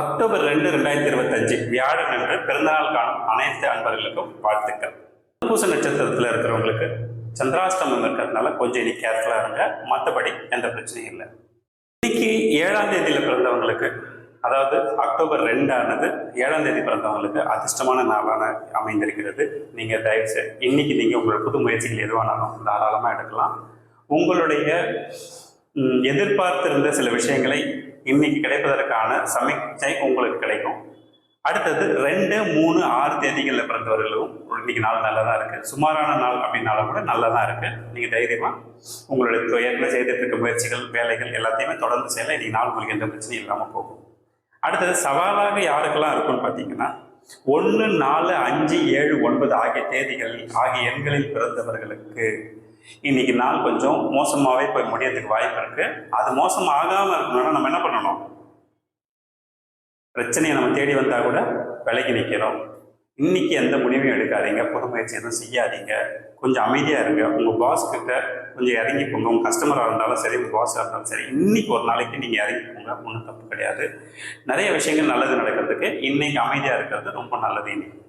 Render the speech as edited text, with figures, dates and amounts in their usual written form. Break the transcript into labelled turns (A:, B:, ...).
A: October 2, 2025 வியாழன் அன்று பிறந்தநாள் காணும் அனைத்து அன்பர்களுக்கும் வாழ்த்துக்கள். பூச நட்சத்திரத்தில் இருக்கிறவங்களுக்கு சந்திராஷ்டமம் இருக்கிறதுனால கொஞ்சம் இன்னைக்கு கேர்ஃபுல்லாக இருங்க. மற்றபடி எந்த பிரச்சனையும் இல்லை. இன்னைக்கு 7ஆம் தேதியில் பிறந்தவங்களுக்கு, அதாவது அக்டோபர் 2 ஆனது 7ஆம் தேதி பிறந்தவங்களுக்கு அதிர்ஷ்டமான நாளான அமைந்திருக்கிறது. நீங்கள் தயவுசெய்து இன்னைக்கு நீங்கள் உங்களோட புது முயற்சிகள் எதுவானாலும் தாராளமாக எடுக்கலாம். உங்களுடைய எதிர்பார்த்திருந்த சில விஷயங்களை இன்னைக்கு கிடைப்பதற்கான சமிக்ஞை உங்களுக்கு கிடைக்கும். அடுத்தது 2, 3, 6 தேதிகளில் பிறந்தவர்களும் இன்னைக்கு நாள் நல்லா தான் இருக்குது. சுமாரான நாள் அப்படின்னாலும் கூட நல்லா தான் இருக்குது. நீங்கள் தைரியமாக உங்களுடைய ஏற்கனவே செய்துட்டு இருக்க முயற்சிகள், வேலைகள் எல்லாத்தையுமே தொடர்ந்து செய்யலாம். இன்னைக்கு நாள் உங்களுக்கு எந்த பிரச்சனையும் இல்லாமல் போகும். அடுத்தது சவாலாக யாருக்கெல்லாம் இருக்குன்னு பார்த்தீங்கன்னா 1, 4, 5, 7, 9 ஆகிய தேதிகள் ஆகிய எண்களில் பிறந்தவர்களுக்கு இன்னைக்கு நாள் கொஞ்சம் மோசமாகவே போய் முடியறதுக்கு வாய்ப்பு இருக்கு. அது மோசம் ஆகாமல் இருக்கணும்னா நம்ம என்ன பண்ணணும்? பிரச்சனையை நம்ம தேடி வந்தா கூட விலகி நிற்கிறோம். இன்னைக்கு எந்த முடிவையும் எடுக்காதீங்க, புது முயற்சி எதுவும் செய்யாதீங்க. கொஞ்சம் அமைதியாக இருங்க. உங்கள் பாஸ் கிட்ட கொஞ்சம் இறங்கி போங்க. உங்கள் கஸ்டமராக இருந்தாலும் சரி, உங்கள் பாஸாக இருந்தாலும் சரி, இன்னைக்கு ஒரு நாளைக்கு நீங்கள் இறங்கி போங்க. ஒன்றும் தப்பு கிடையாது. நிறைய விஷயங்கள் நல்லது நடக்கிறதுக்கு இன்னைக்கு அமைதியாக இருக்கிறது ரொம்ப நல்லது. இன்னைக்கு